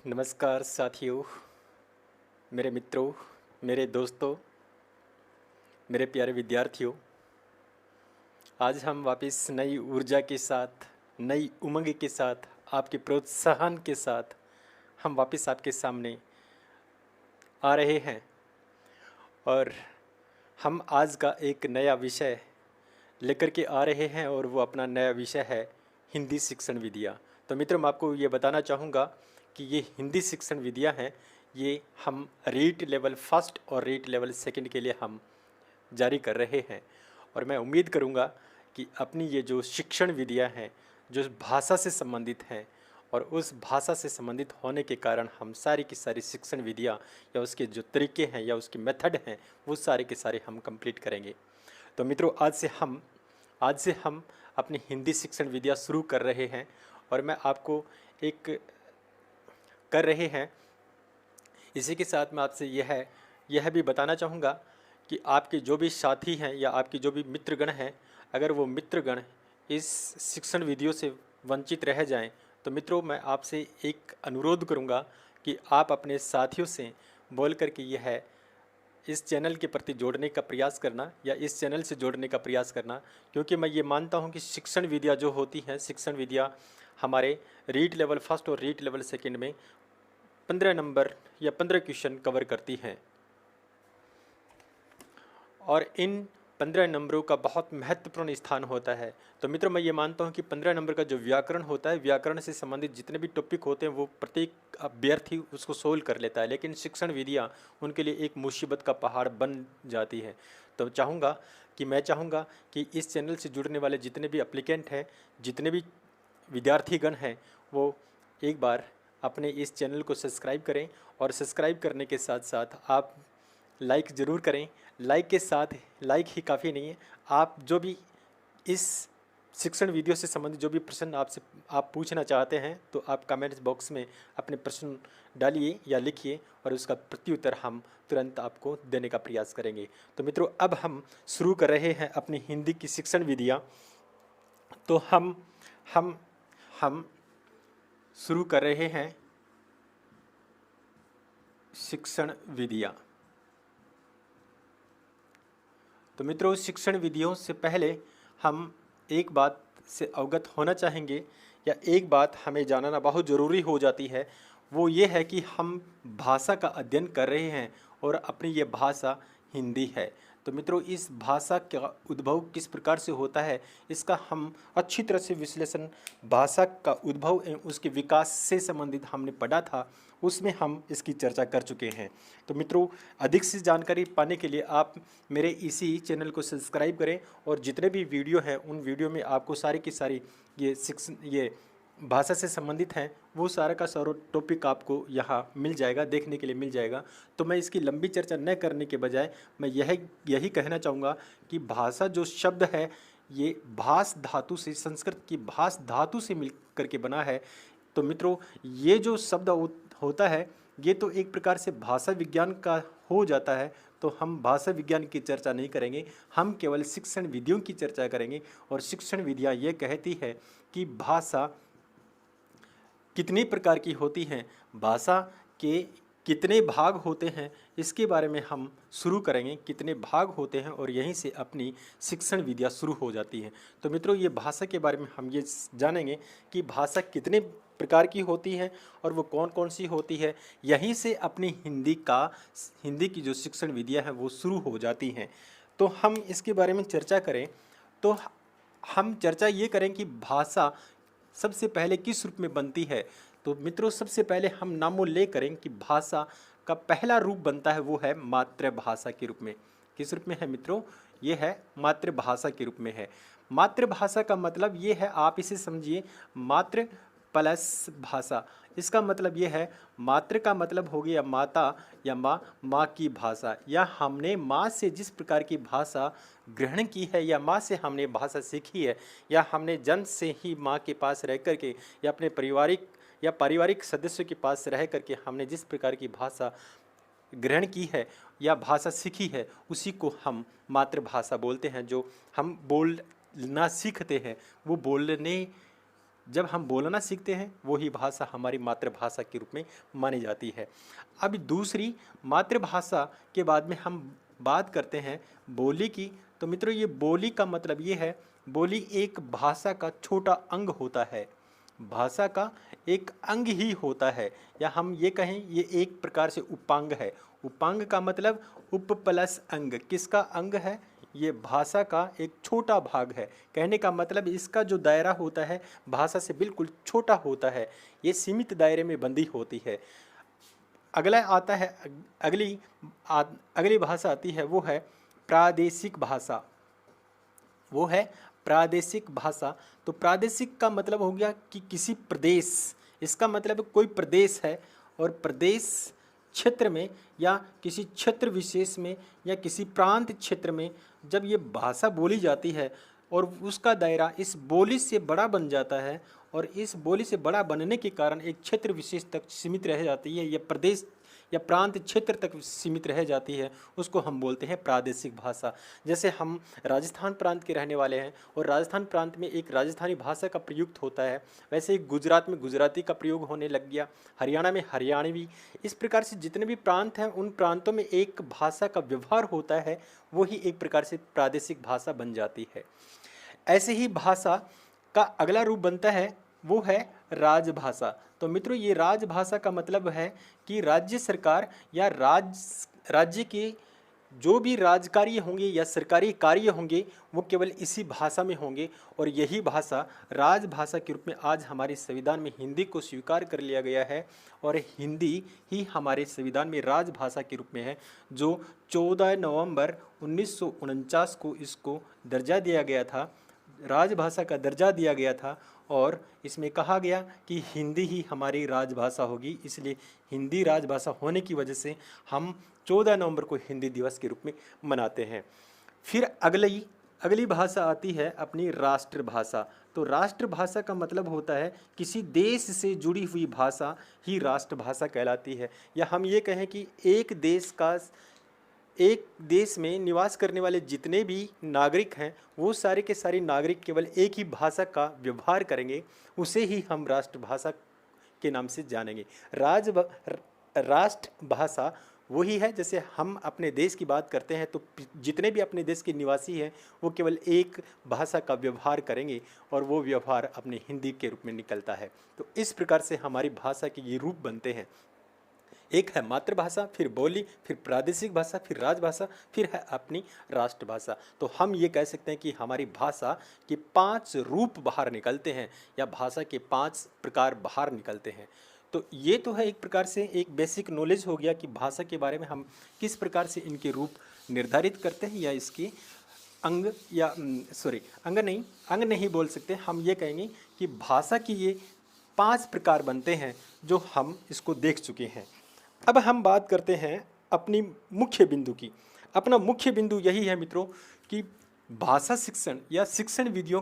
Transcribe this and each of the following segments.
नमस्कार साथियों, मेरे मित्रों, मेरे दोस्तों, मेरे प्यारे विद्यार्थियों। आज हम वापस नई ऊर्जा के साथ, नई उमंग के साथ, आपके प्रोत्साहन के साथ हम वापस आपके सामने आ रहे हैं। और हम आज का एक नया विषय लेकर के आ रहे हैं और वो अपना नया विषय है हिंदी शिक्षण विधियाँ। तो मित्रों, मैं आपको ये बताना चाहूँगा कि ये हिंदी शिक्षण विधियाँ हैं, ये हम रीट लेवल फर्स्ट और रीट लेवल सेकंड के लिए हम जारी कर रहे हैं। और मैं उम्मीद करूँगा कि अपनी ये जो शिक्षण विधियाँ हैं, जो भाषा से संबंधित हैं और उस भाषा से संबंधित होने के कारण हम सारी की सारी शिक्षण विधियाँ या उसके जो तरीके हैं या उसके मेथड हैं, वो सारे के सारे हम कंप्लीट करेंगे। तो मित्रों, आज से हम अपनी हिंदी शिक्षण विधियाँ शुरू कर रहे हैं और मैं आपको एक कर रहे हैं। इसी के साथ मैं आपसे यह भी बताना चाहूँगा कि आपके जो भी साथी हैं या आपके जो भी मित्रगण हैं, अगर वो मित्रगण इस शिक्षण विधियों से वंचित रह जाएं, तो मित्रों मैं आपसे एक अनुरोध करूँगा कि आप अपने साथियों से बोल कर के इस चैनल के प्रति जोड़ने का प्रयास करना या इस चैनल से जोड़ने का प्रयास करना। क्योंकि मैं ये मानता हूँ कि शिक्षण विधियाँ जो होती हैं, शिक्षण विधियाँ हमारे रीट लेवल फर्स्ट और रीट लेवल सेकंड में 15 नंबर या 15 क्वेश्चन कवर करती हैं और इन 15 नंबरों का बहुत महत्वपूर्ण स्थान होता है। तो मित्रों, मैं ये मानता हूँ कि 15 नंबर का जो व्याकरण होता है, व्याकरण से संबंधित जितने भी टॉपिक होते हैं वो प्रत्येक अभ्यर्थी उसको सोल्व कर लेता है, लेकिन शिक्षण विधियाँ उनके लिए एक मुसीबत का पहाड़ बन जाती है। तो मैं चाहूँगा कि इस चैनल से जुड़ने वाले जितने भी एप्लीकेंट हैं, जितने भी विद्यार्थीगण हैं, वो एक बार अपने इस चैनल को सब्सक्राइब करें और सब्सक्राइब करने के साथ साथ आप लाइक ज़रूर करें। लाइक के साथ लाइक ही काफ़ी नहीं है, आप जो भी इस शिक्षण वीडियो से संबंधित जो भी प्रश्न आप पूछना चाहते हैं, तो आप कमेंट्स बॉक्स में अपने प्रश्न डालिए या लिखिए और उसका प्रत्युत्तर हम तुरंत आपको देने का प्रयास करेंगे। तो मित्रों, अब हम शुरू कर रहे हैं अपनी हिंदी की शिक्षण विधियाँ। तो हम शुरू कर रहे हैं शिक्षण विधियाँ। तो मित्रों, शिक्षण विधियों से पहले हम एक बात से अवगत होना चाहेंगे या एक बात हमें जानना बहुत ज़रूरी हो जाती है। वो ये है कि हम भाषा का अध्ययन कर रहे हैं और अपनी ये भाषा हिंदी है। तो मित्रों, इस भाषा का उद्भव किस प्रकार से होता है, इसका हम अच्छी तरह से विश्लेषण भाषा का उद्भव एवं उसके विकास से संबंधित हमने पढ़ा था, उसमें हम इसकी चर्चा कर चुके हैं। तो मित्रों, अधिक से जानकारी पाने के लिए आप मेरे इसी चैनल को सब्सक्राइब करें और जितने भी वीडियो हैं उन वीडियो में आपको सारी की सारी ये भाषा से संबंधित हैं, वो सारा का सारा टॉपिक आपको यहाँ मिल जाएगा, देखने के लिए मिल जाएगा। तो मैं इसकी लंबी चर्चा न करने के बजाय मैं यही कहना चाहूँगा कि भाषा जो शब्द है, ये भास धातु से, संस्कृत की भास धातु से मिल करके बना है। तो मित्रों, ये जो शब्द होता है, ये तो एक प्रकार से भाषा विज्ञान का हो जाता है। तो हम भाषा विज्ञान की चर्चा नहीं करेंगे, हम केवल शिक्षण विधियों की चर्चा करेंगे। और शिक्षण विधियाँ ये कहती है कि भाषा कितनी प्रकार की होती हैं, भाषा के कितने भाग होते हैं, इसके बारे में हम शुरू करेंगे। कितने भाग होते हैं और यहीं से अपनी शिक्षण विधियाँ शुरू हो जाती हैं। तो मित्रों, ये भाषा के बारे में हम ये जानेंगे कि भाषा कितने प्रकार की होती है और वो कौन कौन सी होती है। यहीं से अपनी हिंदी की जो शिक्षण विधियाँ हैं वो शुरू हो जाती हैं। तो हम इसके बारे में चर्चा करें तो हम चर्चा ये करें कि भाषा सबसे पहले किस रूप में बनती है। तो मित्रों, सबसे पहले हम नामोल्लेख करें कि भाषा का पहला रूप बनता है वो है मातृभाषा के रूप में। किस रूप में है मित्रों? ये है मातृभाषा के रूप में है। मातृभाषा का मतलब ये है, आप इसे समझिए, मातृ प्लस भाषा। इसका मतलब ये है, मातृ का मतलब हो गया माता या माँ की भाषा, या हमने माँ से जिस प्रकार की भाषा ग्रहण की है या माँ से हमने भाषा सीखी है, या हमने जन्म से ही माँ के पास रह करके या अपने पारिवारिक सदस्यों के पास रह करके हमने जिस प्रकार की भाषा ग्रहण की है या भाषा सीखी है, उसी को हम मातृभाषा बोलते हैं। जो हम बोलना सीखते हैं, वो जब हम बोलना सीखते हैं वही भाषा हमारी मातृभाषा के रूप में मानी जाती है। अब दूसरी मातृभाषा के बाद में हम बात करते हैं बोली की। तो मित्रों ये बोली का मतलब ये है, बोली एक भाषा का छोटा अंग होता है, भाषा का एक अंग ही होता है, या हम ये कहें ये एक प्रकार से उपांग है। उपांग का मतलब उप प्लस अंग, किसका अंग है? ये भाषा का एक छोटा भाग है। कहने का मतलब इसका जो दायरा होता है भाषा से बिल्कुल छोटा होता है, ये सीमित दायरे में बंदी होती है। अगला आता है, अगली भाषा आती है, वो है प्रादेशिक भाषा। वो है प्रादेशिक भाषा। तो प्रादेशिक का मतलब हो गया कि किसी प्रदेश, इसका मतलब कोई प्रदेश है और प्रदेश क्षेत्र में या किसी क्षेत्र विशेष में या किसी प्रांत क्षेत्र में जब ये भाषा बोली जाती है और उसका दायरा इस बोली से बड़ा बन जाता है और इस बोली से बड़ा बनने के कारण एक क्षेत्र विशेष तक सीमित रह जाती है या प्रदेश या प्रांत क्षेत्र तक सीमित रह जाती है, उसको हम बोलते हैं प्रादेशिक भाषा। जैसे हम राजस्थान प्रांत के रहने वाले हैं और राजस्थान प्रांत में एक राजस्थानी भाषा का प्रयुक्त होता है, वैसे ही गुजरात में गुजराती का प्रयोग होने लग गया, हरियाणा में हरियाणवी। इस प्रकार से जितने भी प्रांत हैं उन प्रांतों में एक भाषा का व्यवहार होता है, वही एक प्रकार से प्रादेशिक भाषा बन जाती है। ऐसे ही भाषा का अगला रूप बनता है, वो है राजभाषा। तो मित्रों ये राजभाषा का मतलब है कि राज्य सरकार या राज्य के जो भी राजकार्य होंगे या सरकारी कार्य होंगे वो केवल इसी भाषा में होंगे, और यही भाषा राजभाषा के रूप में आज हमारे संविधान में हिंदी को स्वीकार कर लिया गया है और हिंदी ही हमारे संविधान में राजभाषा के रूप में है, जो 14 नवंबर 1949 को इसको दर्जा दिया गया था, राजभाषा का दर्जा दिया गया था। और इसमें कहा गया कि हिंदी ही हमारी राजभाषा होगी, इसलिए हिंदी राजभाषा होने की वजह से हम 14 नवंबर को हिंदी दिवस के रूप में मनाते हैं। फिर अगली भाषा आती है अपनी राष्ट्रभाषा। तो राष्ट्रभाषा का मतलब होता है किसी देश से जुड़ी हुई भाषा ही राष्ट्रभाषा कहलाती है, या हम ये कहें कि एक देश में निवास करने वाले जितने भी नागरिक हैं वो सारे के सारे नागरिक केवल एक ही भाषा का व्यवहार करेंगे, उसे ही हम राष्ट्रभाषा के नाम से जानेंगे। राष्ट्रभाषा वही है, जैसे हम अपने देश की बात करते हैं तो जितने भी अपने देश के निवासी हैं वो केवल एक भाषा का व्यवहार करेंगे और वो व्यवहार अपने हिंदी के रूप में निकलता है। तो इस प्रकार से हमारी भाषा के ये रूप बनते हैं, एक है मातृभाषा, फिर बोली, फिर प्रादेशिक भाषा, फिर राजभाषा, फिर है अपनी राष्ट्रभाषा। तो हम ये कह सकते हैं कि हमारी भाषा के 5 रूप बाहर निकलते हैं या भाषा के 5 प्रकार बाहर निकलते हैं। तो ये तो है एक प्रकार से एक बेसिक नॉलेज हो गया कि भाषा के बारे में हम किस प्रकार से इनके रूप निर्धारित करते हैं, या इसके अंग या अंग नहीं बोल सकते, हम ये कहेंगे कि भाषा की ये 5 प्रकार बनते हैं जो हम इसको देख चुके हैं। अब हम बात करते हैं अपनी मुख्य बिंदु की। अपना मुख्य बिंदु यही है मित्रों कि भाषा शिक्षण या शिक्षण विधियों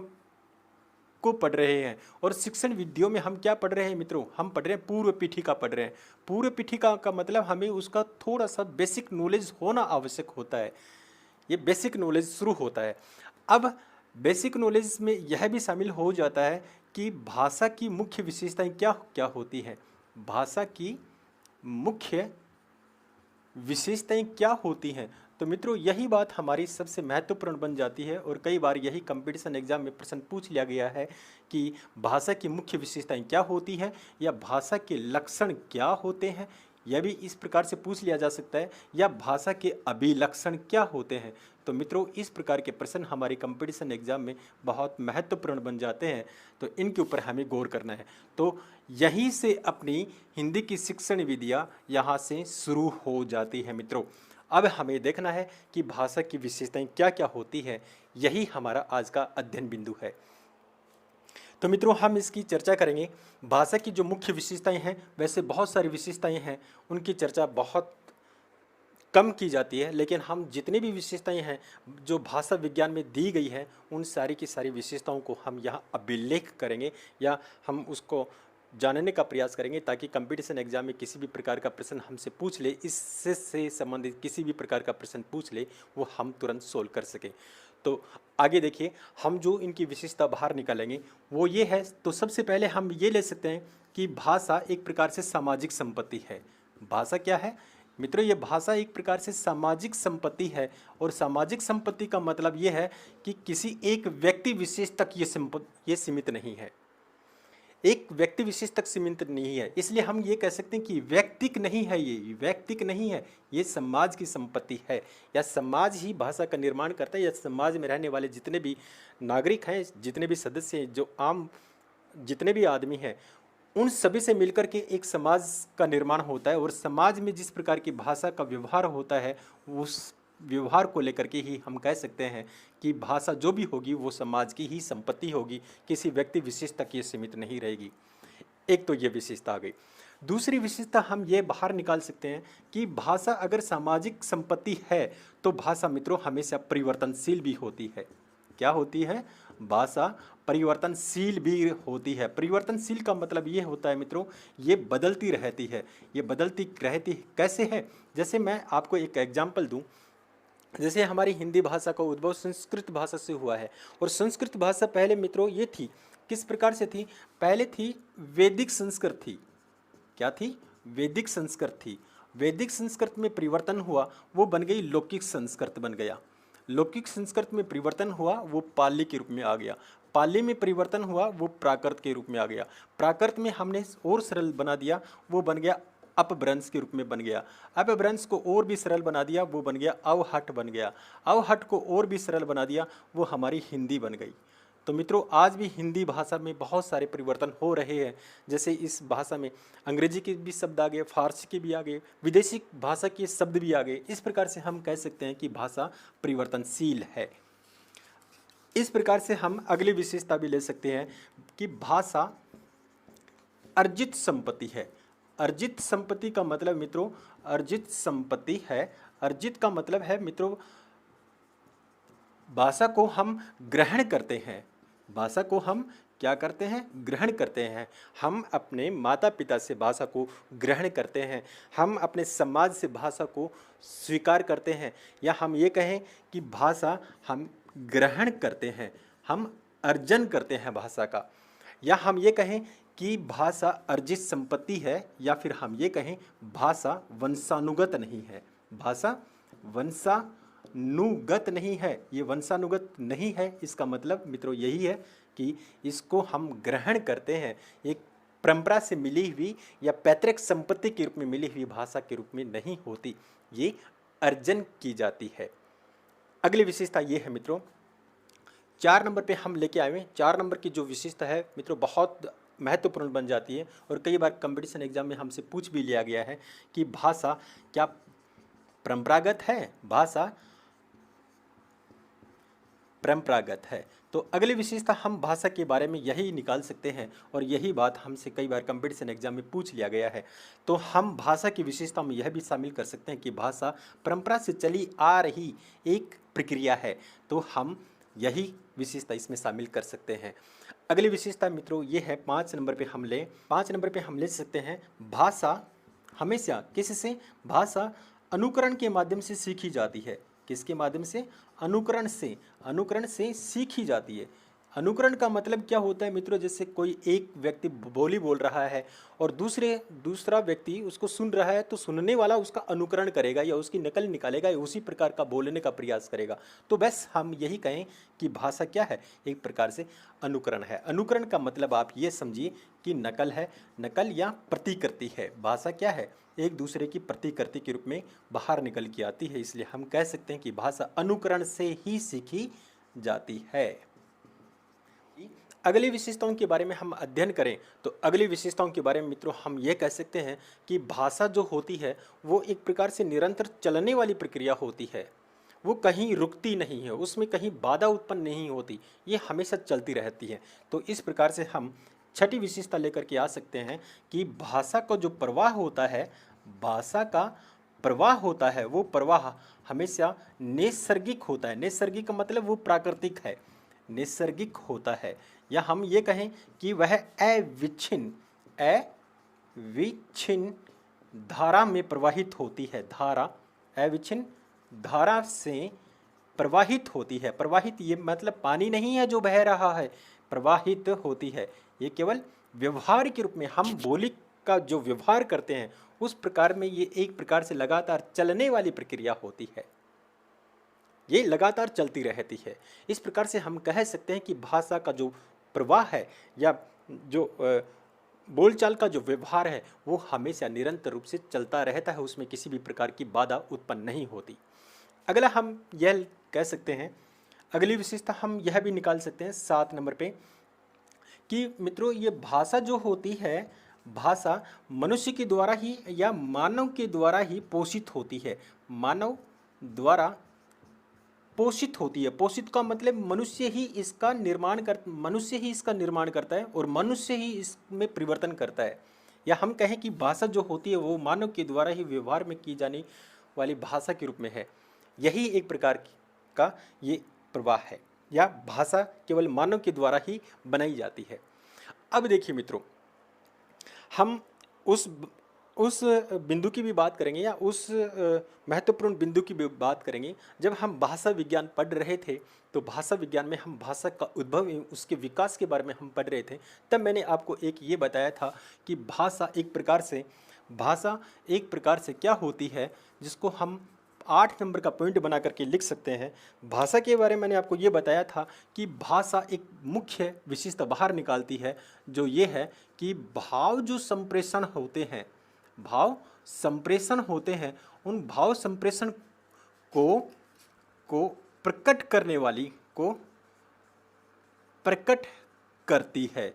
को पढ़ रहे हैं, और शिक्षण विधियों में हम क्या पढ़ रहे हैं मित्रों? हम पढ़ रहे हैं पूर्व पीठिका पढ़ रहे हैं। पूर्व पीठिका का मतलब हमें उसका थोड़ा सा बेसिक नॉलेज होना आवश्यक होता है, ये बेसिक नॉलेज शुरू होता है। अब बेसिक नॉलेज में यह भी शामिल हो जाता है कि भाषा की मुख्य विशेषताएं क्या क्या होती हैं, भाषा की मुख्य विशेषताएं क्या होती हैं। तो मित्रों यही बात हमारी सबसे महत्वपूर्ण बन जाती है, और कई बार यही कंपटीशन एग्जाम में प्रश्न पूछ लिया गया है कि भाषा की मुख्य विशेषताएं क्या होती है या भाषा के लक्षण क्या होते हैं, यह भी इस प्रकार से पूछ लिया जा सकता है, या भाषा के अभिलक्षण क्या होते हैं। तो मित्रों इस प्रकार के प्रश्न हमारे कंपटीशन एग्जाम में बहुत महत्वपूर्ण बन जाते हैं, तो इनके ऊपर हमें गौर करना है। तो यहीं से अपनी हिंदी की शिक्षण विधियाँ यहाँ से शुरू हो जाती है मित्रों। अब हमें देखना है कि भाषा की विशेषताएं क्या क्या होती है, यही हमारा आज का अध्ययन बिंदु है। तो मित्रों हम इसकी चर्चा करेंगे। भाषा की जो मुख्य विशेषताएं हैं, वैसे बहुत सारी विशेषताएं हैं, उनकी चर्चा बहुत कम की जाती है, लेकिन हम जितनी भी विशेषताएं हैं जो भाषा विज्ञान में दी गई है उन सारी की सारी विशेषताओं को हम यहाँ अभिलेख करेंगे या हम उसको जानने का प्रयास करेंगे, ताकि कंपटीशन एग्जाम में किसी भी प्रकार का प्रश्न हमसे पूछ ले, इससे संबंधित किसी भी प्रकार का प्रश्न पूछ ले, वो हम तुरंत सोल्व कर सकें। तो आगे देखिए, हम जो इनकी विशेषता बाहर निकालेंगे वो ये है। तो सबसे पहले हम ये ले सकते हैं कि भाषा एक प्रकार से सामाजिक संपत्ति है। भाषा क्या है मित्रों? ये भाषा एक प्रकार से सामाजिक संपत्ति है, और सामाजिक संपत्ति का मतलब ये है कि किसी एक व्यक्ति विशेष तक ये सीमित नहीं है, एक व्यक्ति विशेष तक सीमित नहीं है। इसलिए हम ये कह सकते हैं कि व्यक्तिक नहीं है, ये व्यक्तिक नहीं है, ये समाज की संपत्ति है, या समाज ही भाषा का निर्माण करता है, या समाज में रहने वाले जितने भी नागरिक हैं, जितने भी सदस्य हैं, जो आम जितने भी आदमी हैं, उन सभी से मिलकर के एक समाज का निर्माण होता है। और समाज में जिस प्रकार की भाषा का व्यवहार होता है, उस व्यवहार को लेकर के ही हम कह सकते हैं कि भाषा जो भी होगी वो समाज की ही संपत्ति होगी, किसी व्यक्ति विशेष तक ये सीमित नहीं रहेगी। एक तो ये विशेषता आ गई। दूसरी विशेषता हम ये बाहर निकाल सकते हैं कि भाषा अगर सामाजिक संपत्ति है तो भाषा मित्रों हमेशा परिवर्तनशील भी होती है। क्या होती है? भाषा परिवर्तनशील भी होती है। परिवर्तनशील का मतलब ये होता है मित्रों, ये बदलती रहती है। ये बदलती रहती कैसे है? जैसे मैं आपको एक एग्जाम्पल दूं। जैसे हमारी हिंदी भाषा का उद्भव संस्कृत भाषा से हुआ है, और संस्कृत भाषा पहले मित्रों ये थी, किस प्रकार से थी? पहले थी वैदिक संस्कृत थी। क्या थी? वैदिक संस्कृत थी। वैदिक संस्कृत में परिवर्तन हुआ, वो बन गई लौकिक संस्कृत बन गया। लौकिक संस्कृत में परिवर्तन हुआ, वो पाली के रूप में आ गया। पाली में परिवर्तन हुआ, वो प्राकृत के रूप में आ गया। प्राकृत में हमने और सरल बना दिया, वो बन गया अपभ्रंश के रूप में बन गया। अपभ्रंश को और भी सरल बना दिया, वो बन गया अवहट बन गया। अवहट को और भी सरल बना दिया, वो हमारी हिंदी बन गई। तो मित्रों आज भी हिंदी भाषा में बहुत सारे परिवर्तन हो रहे हैं। जैसे इस भाषा में अंग्रेजी के भी शब्द आ गए, फारसी के भी आ गए, विदेशी भाषा के शब्द भी आ गए। इस प्रकार से हम कह सकते हैं कि भाषा परिवर्तनशील है। इस प्रकार से हम अगली विशेषता भी ले सकते हैं कि भाषा अर्जित संपत्ति है। अर्जित संपत्ति का मतलब मित्रों, अर्जित संपत्ति है, अर्जित का मतलब है मित्रों भाषा को हम ग्रहण करते हैं। भाषा को हम क्या करते हैं? ग्रहण करते हैं। हम अपने माता पिता से भाषा को ग्रहण करते हैं, हम अपने समाज से भाषा को स्वीकार करते हैं, या हम ये कहें कि भाषा हम ग्रहण करते हैं, हम अर्जन करते हैं भाषा का, या हम ये कहें कि भाषा अर्जित संपत्ति है, या फिर हम ये कहें भाषा वंशानुगत नहीं है। भाषा वंशानुगत नहीं है। ये वंशानुगत नहीं है, इसका मतलब मित्रों यही है कि इसको हम ग्रहण करते हैं, एक परंपरा से मिली हुई या पैतृक संपत्ति के रूप में मिली हुई भाषा के रूप में नहीं होती, ये अर्जन की जाती है। अगली विशेषता ये है मित्रों, 4 नंबर पे हम लेके आए हैं। 4 नंबर की जो विशेषता है मित्रों बहुत महत्वपूर्ण बन जाती है, और कई बार कंपटीशन एग्जाम में हमसे पूछ भी लिया गया है कि भाषा क्या परंपरागत है? भाषा परंपरागत है। तो अगली विशेषता हम भाषा के बारे में यही निकाल सकते हैं, और यही बात हमसे कई बार कंपटीशन एग्जाम में पूछ लिया गया है। तो हम भाषा की विशेषता में यह भी शामिल कर सकते हैं कि भाषा परंपरा से चली आ रही एक प्रक्रिया है। तो हम यही विशेषता इसमें शामिल कर सकते हैं। अगली विशेषता मित्रों ये है 5 नंबर पे हम लें। 5 नंबर पे हम ले सकते हैं भाषा हमेशा किससे? भाषा अनुकरण के माध्यम से सीखी जाती है। किसके माध्यम से? अनुकरण से। अनुकरण से सीखी जाती है। अनुकरण का मतलब क्या होता है मित्रों? जैसे कोई एक व्यक्ति बोली बोल रहा है और दूसरा व्यक्ति उसको सुन रहा है, तो सुनने वाला उसका अनुकरण करेगा या उसकी नकल निकालेगा या उसी प्रकार का बोलने का प्रयास करेगा। तो बस हम यही कहें कि भाषा क्या है? एक प्रकार से अनुकरण है। अनुकरण का मतलब आप ये समझिए कि नकल है, नकल या प्रतिकृति है। भाषा क्या है? एक दूसरे की प्रतिकृति के रूप में बाहर निकल के आती है। इसलिए हम कह सकते हैं कि भाषा अनुकरण से ही सीखी जाती है। अगली विशेषताओं के बारे में हम अध्ययन करें तो अगली विशेषताओं के बारे में मित्रों हम ये कह सकते हैं कि भाषा जो होती है वो एक प्रकार से निरंतर चलने वाली प्रक्रिया होती है। वो कहीं रुकती नहीं है, उसमें कहीं बाधा उत्पन्न नहीं होती, ये हमेशा चलती रहती है। तो इस प्रकार से हम छठी विशेषता लेकर के आ सकते हैं कि भाषा का जो प्रवाह होता है, भाषा का प्रवाह होता है, वो प्रवाह हमेशा नैसर्गिक होता है। नैसर्गिक का मतलब वो प्राकृतिक है, नैसर्गिक होता है, या हम ये कहें कि वह अविच्छिन्न धारा में प्रवाहित होती है। धारा, अविच्छिन्न धारा से प्रवाहित होती है। प्रवाहित ये मतलब पानी नहीं है जो बह रहा है, प्रवाहित होती है। ये केवल व्यवहार के रूप में हम बोली का जो व्यवहार करते हैं उस प्रकार में ये एक प्रकार से लगातार चलने वाली प्रक्रिया होती है, ये लगातार चलती रहती है। इस प्रकार से हम कह सकते हैं कि भाषा का जो प्रवाह है या जो बोलचाल का जो व्यवहार है वो हमेशा निरंतर रूप से चलता रहता है, उसमें किसी भी प्रकार की बाधा उत्पन्न नहीं होती। अगला हम यह कह सकते हैं, अगली विशेषता हम यह भी निकाल सकते हैं 7 नंबर पे कि मित्रों ये भाषा जो होती है, भाषा मनुष्य के द्वारा ही या मानव के द्वारा ही पोषित होती है। मानव द्वारा पोषित होती है। पोषित का मतलब मनुष्य ही इसका निर्माण करता है और मनुष्य ही इसमें परिवर्तन करता है। या हम कहें कि भाषा जो होती है वो मानव के द्वारा ही व्यवहार में की जाने वाली भाषा के रूप में है। यही एक प्रकार का ये प्रवाह है, या भाषा केवल मानव के द्वारा ही बनाई जाती है। अब देखिए मित्रों, हम उस बिंदु की भी बात करेंगे या उस महत्वपूर्ण बिंदु की भी बात करेंगे। जब हम भाषा विज्ञान पढ़ रहे थे तो भाषा विज्ञान में हम भाषा का उद्भव, उसके विकास के बारे में हम पढ़ रहे थे। तब मैंने आपको एक ये बताया था कि भाषा एक प्रकार से क्या होती है, जिसको हम 8 नंबर का पॉइंट बना करके लिख सकते हैं। भाषा के बारे में मैंने आपको ये बताया था कि भाषा एक मुख्य विशेषता बाहर निकालती है, जो ये है कि भाव जो संप्रेषण होते हैं उन भाव संप्रेषण को प्रकट करने वाली को प्रकट करती है।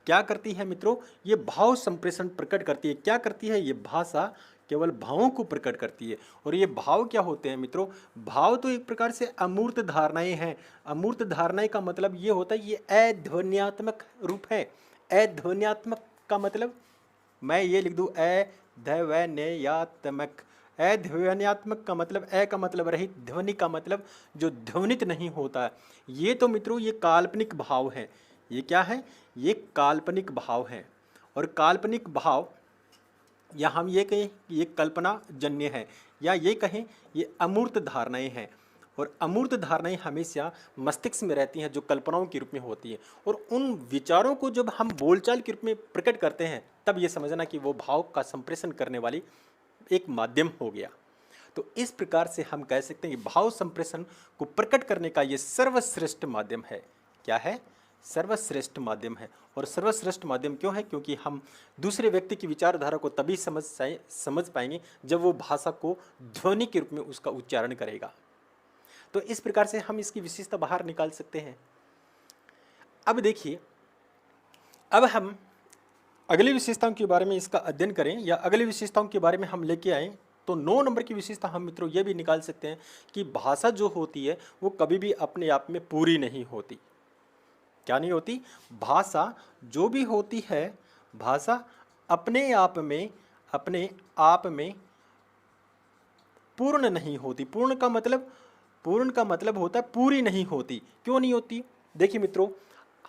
क्या करती है मित्रों? ये भाव संप्रेषण प्रकट करती है। क्या करती है? ये भाषा केवल भावों को प्रकट करती है। और ये भाव क्या होते हैं मित्रों? भाव तो एक प्रकार से अमूर्त धारणाएं हैं। अमूर्त धारणाएं का मतलब ये होता है, ये अध्वन्यात्मक रूप है। अध्वन्यात्मक का मतलब मैं ये लिख दूं, अध्वन्यात्मक। अध्वन्यात्मक का मतलब का मतलब रहित, ध्वनि का मतलब जो ध्वनित नहीं होता। ये तो मित्रों ये काल्पनिक भाव है। ये क्या है? ये काल्पनिक भाव है। और काल्पनिक भाव, या हम ये कहें कि ये कल्पना जन्य है, या ये कहें ये अमूर्त धारणाएं हैं। और अमूर्त धारणाएं हमेशा मस्तिष्क में रहती हैं, जो कल्पनाओं के रूप में होती हैं। और उन विचारों को जब हम बोलचाल के रूप में प्रकट करते हैं तब ये समझना कि वो भाव का संप्रेषण करने वाली एक माध्यम हो गया। तो इस प्रकार से हम कह सकते हैं कि भाव संप्रेषण को प्रकट करने का ये सर्वश्रेष्ठ माध्यम है। क्या है? सर्वश्रेष्ठ माध्यम है। और सर्वश्रेष्ठ माध्यम क्यों है? क्योंकि हम दूसरे व्यक्ति की विचारधारा को तभी समझ पाएंगे जब वो भाषा को ध्वनि के रूप में उसका उच्चारण करेगा। तो इस प्रकार से हम इसकी विशेषता बाहर निकाल सकते हैं। अब देखिए, अब हम अगली विशेषताओं के बारे में इसका अध्ययन करें, या अगली विशेषताओं के बारे में हम लेके आएँ तो 9 नंबर की विशेषता हम मित्रों ये भी निकाल सकते हैं कि भाषा जो होती है वो कभी भी अपने आप में पूरी नहीं होती। क्या नहीं होती? भाषा जो भी होती है, भाषा अपने आप में पूर्ण नहीं होती। पूर्ण का मतलब होता है पूरी नहीं होती। क्यों नहीं होती? देखिए मित्रों,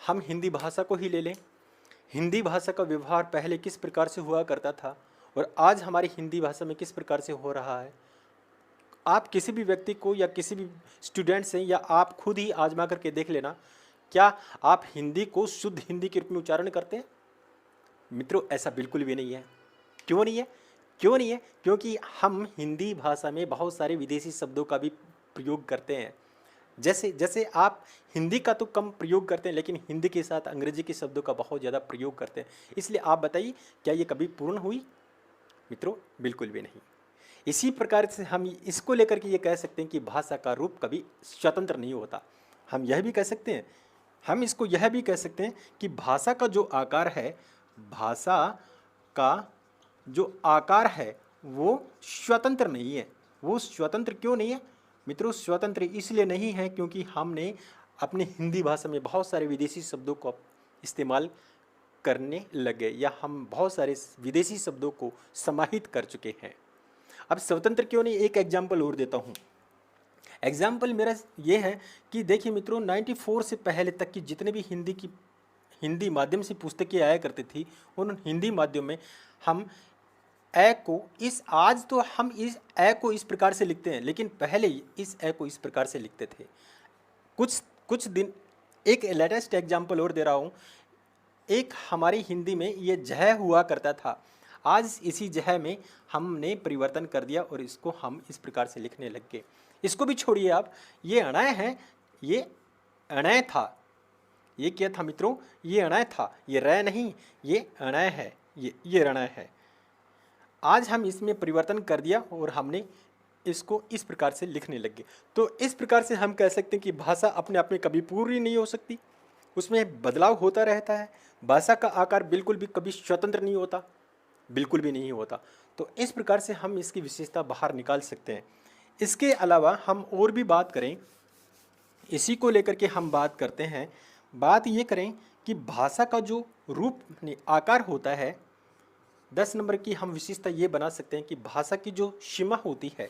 हम हिंदी भाषा को ही ले लें। हिंदी भाषा का व्यवहार पहले किस प्रकार से हुआ करता था और आज हमारी हिंदी भाषा में किस प्रकार से हो रहा है। आप किसी भी व्यक्ति को या किसी भी स्टूडेंट से, या आप खुद ही आजमा करके देख लेना, क्या आप हिंदी को शुद्ध हिंदी के रूप में उच्चारण करते हैं? मित्रों ऐसा बिल्कुल भी नहीं है। क्यों नहीं है? क्योंकि हम हिंदी भाषा में बहुत सारे विदेशी शब्दों का भी प्रयोग करते हैं। जैसे आप हिंदी का तो कम प्रयोग करते हैं, लेकिन हिंदी के साथ अंग्रेजी के शब्दों का बहुत ज़्यादा प्रयोग करते हैं। इसलिए आप बताइए, क्या ये कभी पूर्ण हुई? मित्रों बिल्कुल भी नहीं। इसी प्रकार से हम इसको लेकर के ये कह सकते हैं कि भाषा का रूप कभी स्वतंत्र नहीं होता। हम यह भी कह सकते हैं, कि भाषा का जो आकार है वो स्वतंत्र नहीं है। वो स्वतंत्र क्यों नहीं है मित्रों? स्वतंत्र इसलिए नहीं है क्योंकि हमने अपनी हिंदी भाषा में बहुत सारे विदेशी शब्दों को इस्तेमाल करने लगे, या हम बहुत सारे विदेशी शब्दों को समाहित कर चुके हैं। अब स्वतंत्र क्यों नहीं, एक एग्जाम्पल और देता हूँ। एग्जाम्पल मेरा ये है कि देखिए मित्रों, 94 से पहले तक की जितने भी हिंदी माध्यम से पुस्तकें आया करती थी, उन हिंदी माध्यम में हम ए को इस आज तो हम इस ए को इस प्रकार से लिखते हैं, लेकिन पहले इस ए को इस प्रकार से लिखते थे। कुछ कुछ दिन, एक लेटेस्ट एग्जाम्पल और दे रहा हूँ। एक हमारी हिंदी में ये जह हुआ करता था, आज इसी जह में हमने परिवर्तन कर दिया और इसको हम इस प्रकार से लिखने लग गए। इसको भी छोड़िए आप, ये अणय है, ये अणय था। ये क्या था मित्रों? ये अणय था, ये रै नहीं, ये अणय है, ये रणय है। आज हम इसमें परिवर्तन कर दिया और हमने इसको इस प्रकार से लिखने लग गए। तो इस प्रकार से हम कह सकते हैं कि भाषा अपने आप में कभी पूरी नहीं हो सकती, उसमें बदलाव होता रहता है। भाषा का आकार बिल्कुल भी कभी स्वतंत्र नहीं होता, बिल्कुल भी नहीं होता। तो इस प्रकार से हम इसकी विशेषता बाहर निकाल सकते हैं। इसके अलावा हम और भी बात करें, इसी को लेकर के हम बात करते हैं। बात ये करें कि भाषा का जो रूप आकार होता है, 10 नंबर की हम विशेषता ये बना सकते हैं कि भाषा की जो सीमा होती है,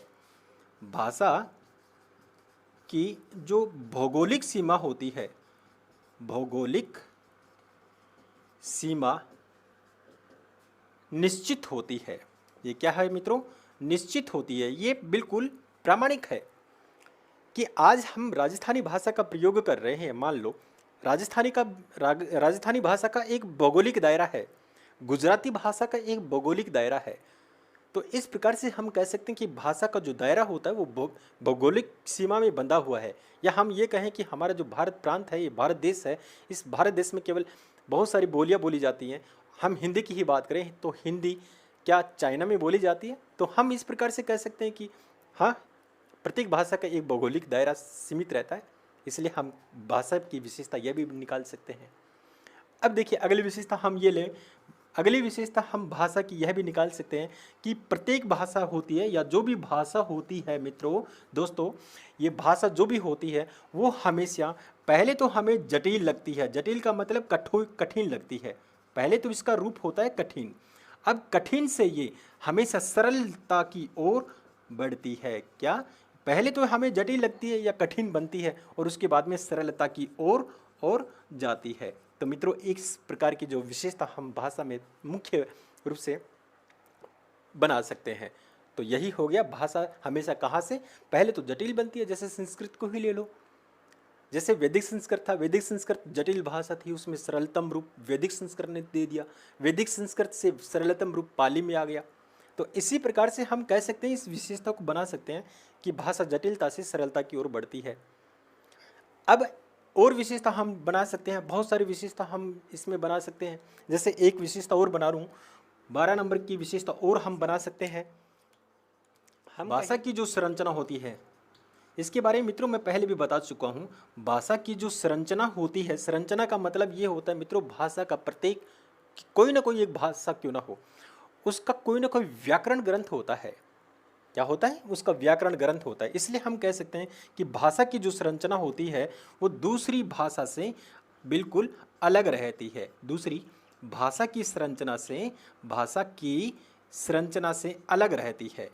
भाषा की जो भौगोलिक सीमा होती है, भौगोलिक सीमा निश्चित होती है। ये क्या है मित्रों? निश्चित होती है। ये बिल्कुल प्रामाणिक है कि आज हम राजस्थानी भाषा का प्रयोग कर रहे हैं। मान लो राजस्थानी भाषा का एक भौगोलिक दायरा है, गुजराती भाषा का एक भौगोलिक दायरा है। तो इस प्रकार से हम कह सकते हैं कि भाषा का जो दायरा होता है वो भौगोलिक सीमा में बंधा हुआ है। या हम ये कहें कि हमारा जो भारत प्रांत है, ये भारत देश है, इस भारत देश में केवल बहुत सारी बोलियाँ बोली जाती हैं। हम हिंदी की ही बात करें तो हिंदी क्या चाइना में बोली जाती है? तो हम इस प्रकार से कह सकते हैं कि हाँ, प्रत्येक भाषा का एक भौगोलिक दायरा सीमित रहता है, इसलिए हम भाषा की विशेषता यह भी निकाल सकते हैं। अब देखिए अगली विशेषता हम ये लें, अगली विशेषता हम भाषा की यह भी निकाल सकते हैं कि प्रत्येक भाषा होती है या जो भी भाषा होती है मित्रों, दोस्तों, ये भाषा जो भी होती है वो हमेशा पहले तो हमें जटिल लगती है। जटिल का मतलब कठिन लगती है। पहले तो इसका रूप होता है कठिन। अब कठिन से ये हमेशा सरलता की ओर बढ़ती है। क्या? पहले तो हमें जटिल लगती है या कठिन बनती है और उसके बाद में सरलता की ओर और जाती है। तो मित्रों, इस प्रकार की जो विशेषता हम भाषा में मुख्य रूप से बना सकते हैं। तो यही हो गया, भाषा हमेशा कहाँ से पहले तो जटिल बनती है। जैसे संस्कृत को ही ले लो, जैसे वैदिक संस्कृत था, वैदिक संस्कृत जटिल भाषा थी, उसमें सरलतम रूप वैदिक संस्कृत ने दे दिया। वैदिक संस्कृत से सरलतम रूप पाली में आ गया। तो इसी प्रकार से हम कह सकते हैं, इस विशेषता को बना सकते हैं कि भाषा जटिलता से सरलता की ओर बढ़ती है। अब और विशेषता हम बना सकते हैं, बहुत सारी विशेषता हम इसमें बना सकते हैं। जैसे एक विशेषता और बना रहा हूँ, 12 नंबर की विशेषता और हम बना सकते हैं। हम भाषा की जो संरचना होती है, इसके बारे में मित्रों मैं पहले भी बता चुका हूँ। भाषा की जो संरचना होती है, संरचना का मतलब ये होता है मित्रों, भाषा का प्रत्येक कोई ना कोई एक भाषा क्यों ना हो, उसका कोई ना कोई व्याकरण ग्रंथ होता है। क्या होता है? उसका व्याकरण ग्रंथ होता है। इसलिए हम कह सकते हैं कि भाषा की जो संरचना होती है वो दूसरी भाषा से बिल्कुल अलग रहती है। दूसरी भाषा की संरचना से, भाषा की संरचना से अलग रहती है।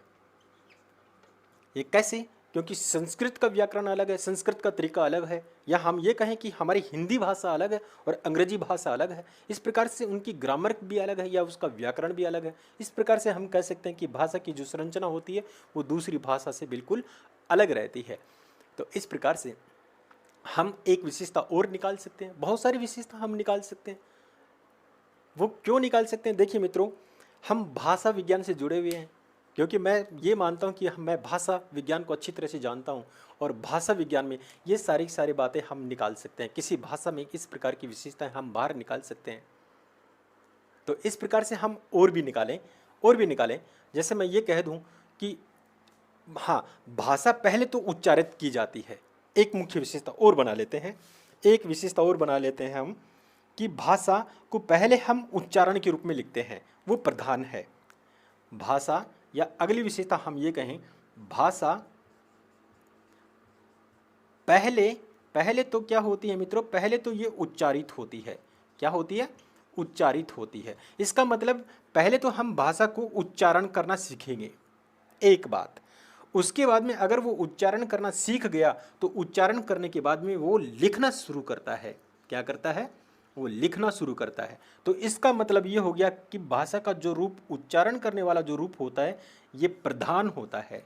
ये कैसे? क्योंकि संस्कृत का व्याकरण अलग है, संस्कृत का तरीका अलग है। या हम ये कहें कि हमारी हिंदी भाषा अलग है और अंग्रेजी भाषा अलग है, इस प्रकार से उनकी ग्रामर भी अलग है या उसका व्याकरण भी अलग है। इस प्रकार से हम कह सकते हैं कि भाषा की जो संरचना होती है वो दूसरी भाषा से बिल्कुल अलग रहती है। तो इस प्रकार से हम एक विशेषता और निकाल सकते हैं, बहुत सारी विशेषता हम निकाल सकते हैं। वो क्यों निकाल सकते हैं? देखिए मित्रों, हम भाषा विज्ञान से जुड़े हुए हैं, क्योंकि मैं ये मानता हूँ कि मैं भाषा विज्ञान को अच्छी तरह से जानता हूँ और भाषा विज्ञान में ये सारी बातें हम निकाल सकते हैं। किसी भाषा में इस प्रकार की विशेषताएं हम बाहर निकाल सकते हैं। तो इस प्रकार से हम और भी निकालें। जैसे मैं ये कह दूँ कि हाँ, भाषा पहले तो उच्चारित की जाती है। एक मुख्य विशेषता और बना लेते हैं, एक विशेषता और बना लेते हैं हम कि भाषा को पहले हम उच्चारण के रूप में लिखते हैं, वो प्रधान है। भाषा या अगली विशेषता हम ये कहें, भाषा पहले तो क्या होती है मित्रों? पहले तो ये उच्चारित होती है। क्या होती है? उच्चारित होती है। इसका मतलब पहले तो हम भाषा को उच्चारण करना सीखेंगे, एक बात। उसके बाद में अगर वो उच्चारण करना सीख गया तो उच्चारण करने के बाद में वो लिखना शुरू करता है। क्या करता है? वो लिखना शुरू करता है। तो इसका मतलब ये हो गया कि भाषा का जो रूप, उच्चारण करने वाला जो रूप होता है, ये प्रधान होता है।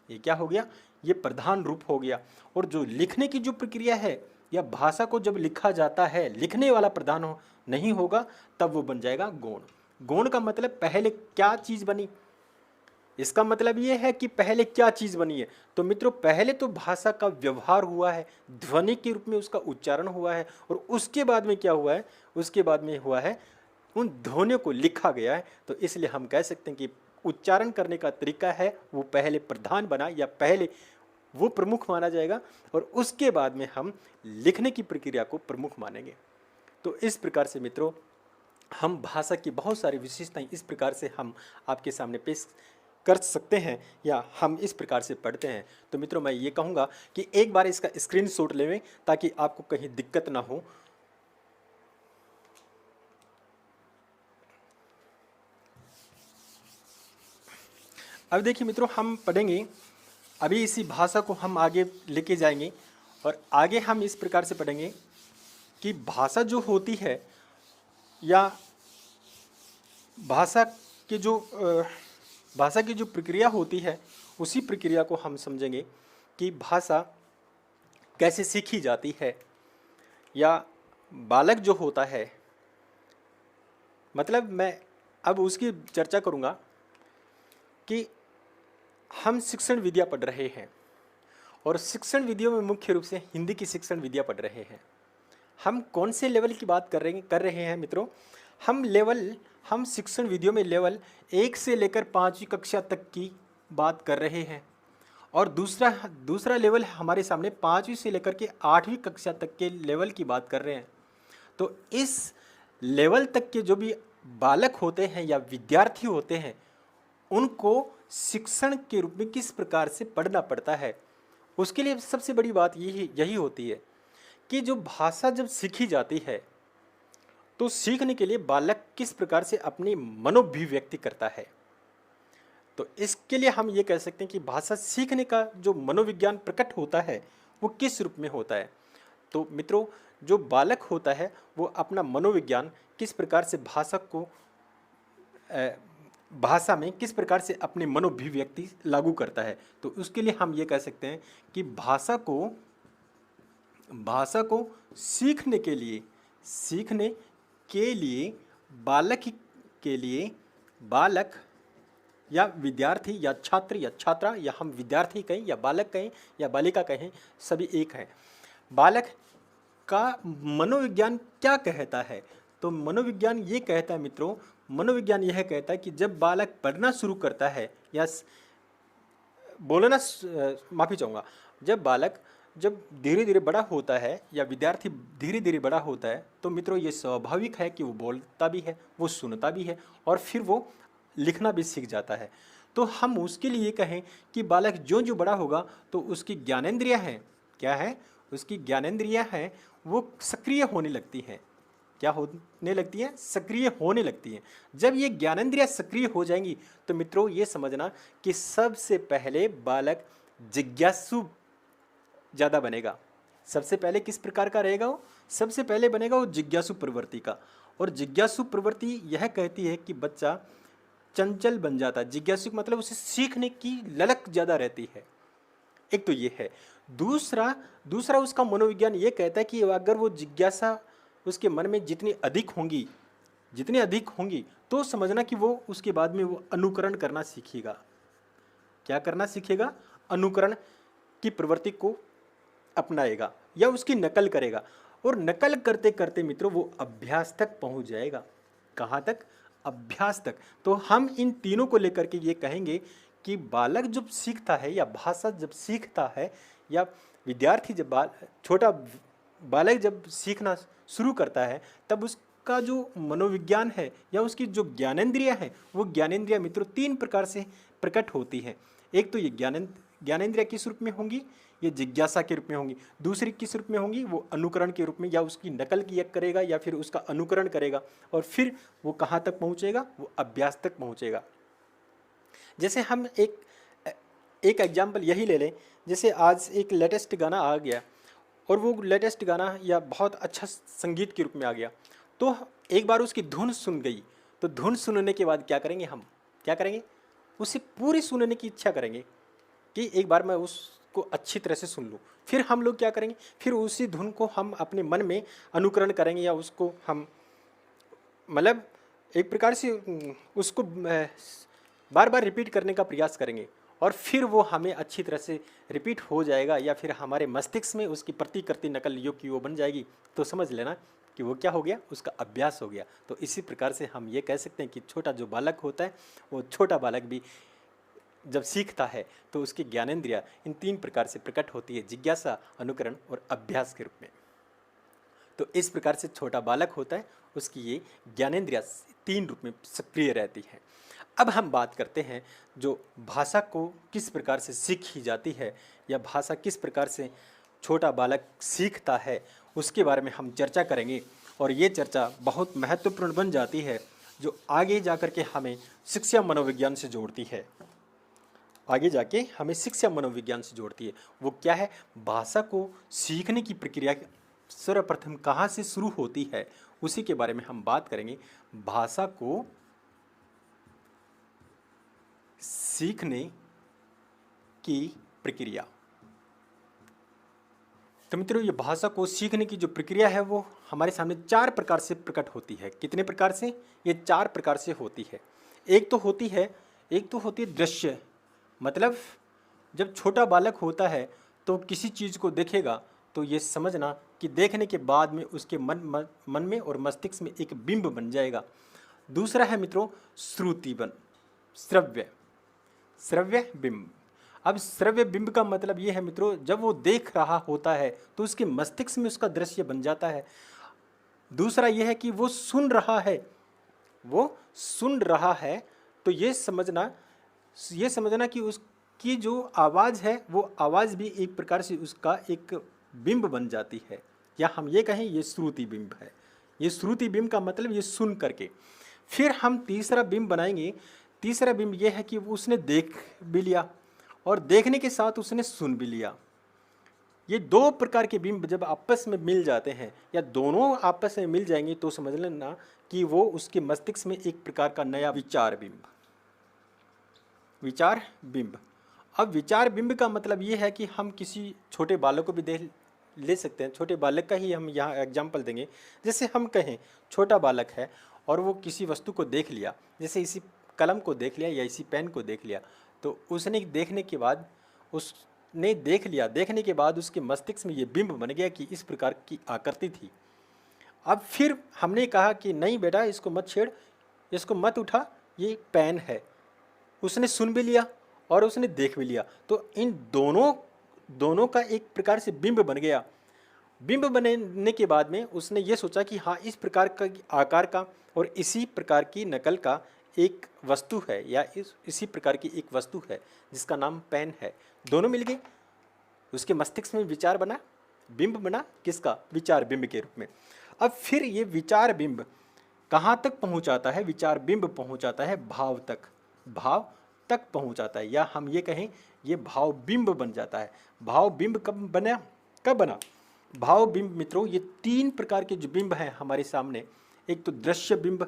ये क्या हो गया? ये प्रधान रूप हो गया। और जो लिखने की जो प्रक्रिया है, या भाषा को जब लिखा जाता है, लिखने वाला प्रधान नहीं होगा, तब वो बन जाएगा गौण। गौण का मतलब पहले क्या चीज़ बनी, इसका मतलब ये है कि पहले क्या चीज़ बनी है। तो मित्रों, पहले तो भाषा का व्यवहार हुआ है, ध्वनि के रूप में उसका उच्चारण हुआ है, और उसके बाद में क्या हुआ है? उसके बाद में हुआ है उन ध्वनियों को लिखा गया है। तो इसलिए हम कह सकते हैं कि उच्चारण करने का तरीका है वो पहले प्रधान बना, या पहले वो प्रमुख माना जाएगा, और उसके बाद में हम लिखने की प्रक्रिया को प्रमुख मानेंगे। तो इस प्रकार से मित्रों, हम भाषा की बहुत सारी विशेषताएं इस प्रकार से हम आपके सामने पेश कर सकते हैं, या हम इस प्रकार से पढ़ते हैं। तो मित्रों, मैं ये कहूँगा कि एक बार इसका स्क्रीनशॉट लें ताकि आपको कहीं दिक्कत ना हो। अब देखिए मित्रों, हम पढ़ेंगे अभी इसी भाषा को हम आगे लेके जाएंगे, और आगे हम इस प्रकार से पढ़ेंगे कि भाषा जो होती है, या भाषा की जो प्रक्रिया होती है, उसी प्रक्रिया को हम समझेंगे कि भाषा कैसे सीखी जाती है, या बालक जो होता है, मतलब मैं अब उसकी चर्चा करूँगा कि हम शिक्षण विद्या पढ़ रहे हैं, और शिक्षण विधियों में मुख्य रूप से हिंदी की शिक्षण विद्या पढ़ रहे हैं। हम कौन से लेवल की बात कर रहे हैं मित्रों? हम शिक्षण विधियों में लेवल 1 से लेकर 5वीं कक्षा तक की बात कर रहे हैं, और दूसरा लेवल हमारे सामने 5वीं से लेकर के 8वीं कक्षा तक के लेवल की बात कर रहे हैं। तो इस लेवल तक के जो भी बालक होते हैं या विद्यार्थी होते हैं, उनको शिक्षण के रूप में किस प्रकार से पढ़ना पड़ता है, उसके लिए सबसे बड़ी बात यही होती है कि जो भाषा जब सीखी जाती है, तो सीखने के लिए बालक किस प्रकार से अपनी मनोभिव्यक्ति करता है। तो इसके लिए हम ये कह सकते हैं कि भाषा सीखने का जो मनोविज्ञान प्रकट होता है, वो किस रूप में होता है। तो मित्रों, जो बालक होता है वो अपना मनोविज्ञान किस प्रकार से भाषा में किस प्रकार से अपनी मनोभिव्यक्ति लागू करता है। तो उसके लिए हम ये कह सकते हैं कि भाषा को सीखने के लिए बालक या विद्यार्थी या छात्र या छात्रा, या हम विद्यार्थी कहें या बालक कहें या बालिका कहें, सभी एक हैं। बालक का मनोविज्ञान क्या कहता है? तो मनोविज्ञान ये कहता है मित्रों, मनोविज्ञान यह कहता है कि जब बालक पढ़ना शुरू करता है, या माफ़ी चाहूँगा, जब धीरे धीरे बड़ा होता है, या विद्यार्थी धीरे धीरे बड़ा होता है, तो मित्रों ये स्वाभाविक है कि वो बोलता भी है, वो सुनता भी है, और फिर वो लिखना भी सीख जाता है। तो हम उसके लिए कहें कि बालक जो बड़ा होगा, तो उसकी ज्ञानेंद्रियाँ हैं, क्या है? उसकी ज्ञानेंद्रियाँ हैं, वो सक्रिय होने लगती हैं। क्या होने लगती हैं? सक्रिय होने लगती हैं। जब ये ज्ञानेंद्रियाँ सक्रिय हो जाएंगी, तो मित्रों ये समझना कि सबसे पहले बालक जिज्ञासु ज़्यादा बनेगा। सबसे पहले किस प्रकार का रहेगा वो? सबसे पहले बनेगा वो जिज्ञासु प्रवृत्ति का। और जिज्ञासु प्रवृत्ति यह कहती है कि बच्चा चंचल बन जाता है। जिज्ञासु मतलब उसे सीखने की ललक ज़्यादा रहती है। एक तो ये है। दूसरा उसका मनोविज्ञान ये कहता है कि अगर वो जिज्ञासा उसके मन में जितनी अधिक होंगी, तो समझना कि वो उसके बाद में वो अनुकरण करना सीखेगा। क्या करना सीखेगा? अनुकरण की प्रवृत्ति को अपनाएगा, या उसकी नकल करेगा, और नकल करते करते मित्रों वो अभ्यास तक पहुंच जाएगा। कहाँ तक? अभ्यास तक। तो हम इन तीनों को लेकर के ये कहेंगे कि बालक जब सीखता है, या भाषा जब सीखता है, या विद्यार्थी छोटा बालक जब सीखना शुरू करता है, तब उसका जो मनोविज्ञान है, या उसकी जो ज्ञानेंद्रियाँ हैं, वो ज्ञानेंद्रियाँ मित्रों 3 प्रकार से प्रकट होती हैं। एक तो ये ज्ञानेंद्रियाँ किस रूप में होंगी? ये जिज्ञासा के रूप में होंगी। दूसरी किस रूप में होंगी? वो अनुकरण के रूप में, या उसकी नकल करेगा, या फिर उसका अनुकरण करेगा, और फिर वो कहाँ तक पहुँचेगा? वो अभ्यास तक पहुँचेगा। जैसे हम एक एग्जाम्पल यही ले लें, जैसे आज एक लेटेस्ट गाना आ गया, और वो लेटेस्ट गाना या बहुत अच्छा संगीत के रूप में आ गया, तो एक बार उसकी धुन सुन गई, तो धुन सुनने के बाद क्या करेंगे, हम क्या करेंगे, उसे पूरी सुनने की इच्छा करेंगे कि एक बार मैं उसको अच्छी तरह से सुन लूँ। फिर हम लोग क्या करेंगे, फिर उसी धुन को हम अपने मन में अनुकरण करेंगे, या उसको हम मतलब एक प्रकार से उसको बार बार रिपीट करने का प्रयास करेंगे, और फिर वो हमें अच्छी तरह से रिपीट हो जाएगा, या फिर हमारे मस्तिष्क में उसकी प्रतिकृति नकल योग की वो बन जाएगी। तो समझ लेना कि वो क्या हो गया, उसका अभ्यास हो गया। तो इसी प्रकार से हम ये कह सकते हैं कि छोटा जो बालक होता है, वो छोटा बालक भी जब सीखता है तो उसकी ज्ञानेंद्रिया इन 3 प्रकार से प्रकट होती है, जिज्ञासा, अनुकरण और अभ्यास के रूप में। तो इस प्रकार से छोटा बालक होता है, उसकी ये ज्ञानेंद्रिया 3 रूप में सक्रिय रहती है। अब हम बात करते हैं जो भाषा को किस प्रकार से सीखी जाती है, या भाषा किस प्रकार से छोटा बालक सीखता है, उसके बारे में हम चर्चा करेंगे। और ये चर्चा बहुत महत्वपूर्ण बन जाती है, जो आगे जाकर के हमें शिक्षा मनोविज्ञान से जोड़ती है। आगे जाके हमें शिक्षा मनोविज्ञान से जोड़ती है। वो क्या है, भाषा को सीखने की प्रक्रिया सर्वप्रथम कहाँ से शुरू होती है, उसी के बारे में हम बात करेंगे। भाषा को सीखने की प्रक्रिया। तो मित्रों, ये भाषा को सीखने की जो प्रक्रिया है वो हमारे सामने 4 प्रकार से प्रकट होती है। कितने प्रकार से, ये 4 प्रकार से होती है। एक तो होती है दृश्य, मतलब जब छोटा बालक होता है तो किसी चीज़ को देखेगा तो ये समझना कि देखने के बाद में उसके मन में और मस्तिष्क में एक बिंब बन जाएगा। दूसरा है मित्रों श्रुतिबन, श्रव्य बिंब। अब श्रव्य बिंब का मतलब ये है मित्रों, जब वो देख रहा होता है तो उसके मस्तिष्क में उसका दृश्य बन जाता है। दूसरा ये है कि वो सुन रहा है, तो ये समझना कि उसकी जो आवाज़ है वो आवाज़ भी एक प्रकार से उसका एक बिंब बन जाती है, या हम ये कहें ये श्रुति बिंब है। ये श्रुति बिंब का मतलब ये सुन करके। फिर हम तीसरा बिंब बनाएंगे। तीसरा बिंब ये है कि उसने देख भी लिया, और देखने के साथ उसने सुन भी लिया। ये 2 प्रकार के बिंब जब आपस में मिल जाते हैं, या दोनों आपस में मिल जाएंगे, तो समझ लेना कि वो उसके मस्तिष्क में एक प्रकार का नया विचार बिंब। अब विचार बिंब का मतलब ये है कि हम किसी छोटे बालक को भी देख ले सकते हैं। छोटे बालक का ही हम यहाँ एग्जाम्पल देंगे। जैसे हम कहें छोटा बालक है और वो किसी वस्तु को देख लिया, जैसे इसी कलम को देख लिया या इसी पेन को देख लिया, तो उसने देखने के बाद देखने के बाद उसके मस्तिष्क में ये बिंब बन गया कि इस प्रकार की आकृति थी। अब फिर हमने कहा कि नहीं बेटा, इसको मत छेड़, इसको मत उठा, ये पेन है। उसने सुन भी लिया और उसने देख भी लिया, तो इन दोनों का एक प्रकार से बिंब बन गया। बिंब बनने के बाद में उसने ये सोचा कि हाँ, इस प्रकार का आकार का और इसी प्रकार की नकल का एक वस्तु है, या इसी प्रकार की एक वस्तु है जिसका नाम पेन है। दोनों मिल गए, उसके मस्तिष्क में विचार बना, बिंब बना, किसका, विचार बिंब के रूप में। अब फिर ये विचार बिंब कहाँ तक पहुँचाता है, विचार बिंब पहुँचाता है भाव तक पहुँचाता है, या हम ये कहें ये भाव बिंब बन जाता है। भाव बिंब कब बना भाव बिंब मित्रों, ये 3 प्रकार के जो बिंब हैं हमारे सामने। एक तो दृश्य बिंब,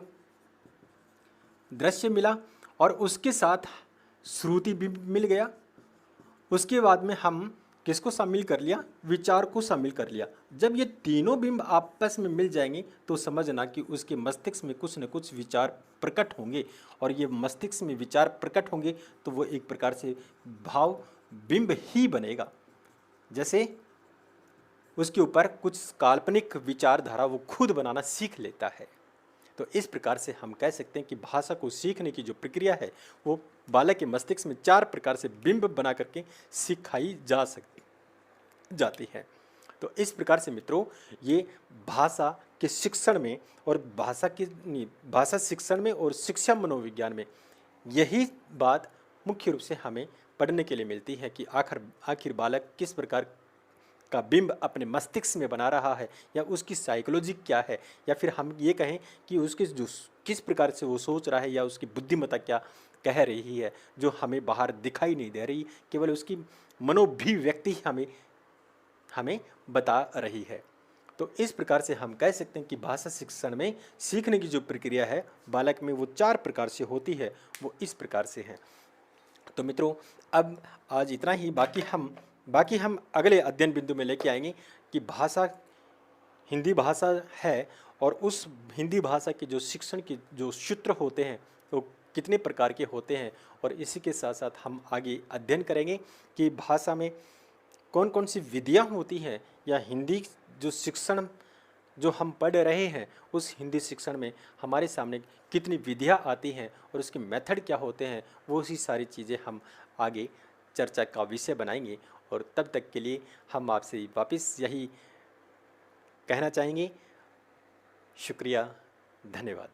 दृश्य मिला, और उसके साथ श्रुति बिंब मिल गया। उसके बाद में हम किसको शामिल कर लिया, विचार को शामिल कर लिया। जब ये तीनों बिंब आपस में मिल जाएंगे तो समझना कि उसके मस्तिष्क में कुछ न कुछ विचार प्रकट होंगे, और ये मस्तिष्क में विचार प्रकट होंगे तो वो एक प्रकार से भाव बिंब ही बनेगा। जैसे उसके ऊपर कुछ काल्पनिक विचारधारा वो खुद बनाना सीख लेता है। तो इस प्रकार से हम कह सकते हैं कि भाषा को सीखने की जो प्रक्रिया है वो बालक के मस्तिष्क में 4 प्रकार से बिंब बना करके सिखाई जाती है। तो इस प्रकार से मित्रों, ये भाषा के शिक्षण में और भाषा शिक्षण में और शिक्षा मनोविज्ञान में यही बात मुख्य रूप से हमें पढ़ने के लिए मिलती है कि आखिर बालक किस प्रकार का बिंब अपने मस्तिष्क में बना रहा है, या उसकी साइकोलॉजी क्या है, या फिर हम ये कहें कि उसके जो किस प्रकार से वो सोच रहा है, या उसकी बुद्धिमत्ता क्या कह रही है, जो हमें बाहर दिखाई नहीं दे रही, केवल उसकी मनोभिव्यक्ति हमें बता रही है। तो इस प्रकार से हम कह सकते हैं कि भाषा शिक्षण में सीखने की जो प्रक्रिया है बालक में वो 4 प्रकार से होती है, वो इस प्रकार से है। तो मित्रों, अब आज इतना ही। बाकी हम अगले अध्ययन बिंदु में लेके आएंगे कि भाषा हिंदी भाषा है और उस हिंदी भाषा के जो शिक्षण के जो सूत्र होते हैं वो कितने प्रकार के होते हैं, और इसी के साथ साथ हम आगे अध्ययन करेंगे कि भाषा में कौन कौन सी विधियाँ होती हैं, या हिंदी जो शिक्षण जो हम पढ़ रहे हैं उस हिंदी शिक्षण में हमारे सामने कितनी विधियाँ आती हैं और उसके मेथड क्या होते हैं, वो सी सारी चीज़ें हम आगे चर्चा का विषय बनाएंगे। और तब तक के लिए हम आपसे वापस यही कहना चाहेंगे, शुक्रिया, धन्यवाद।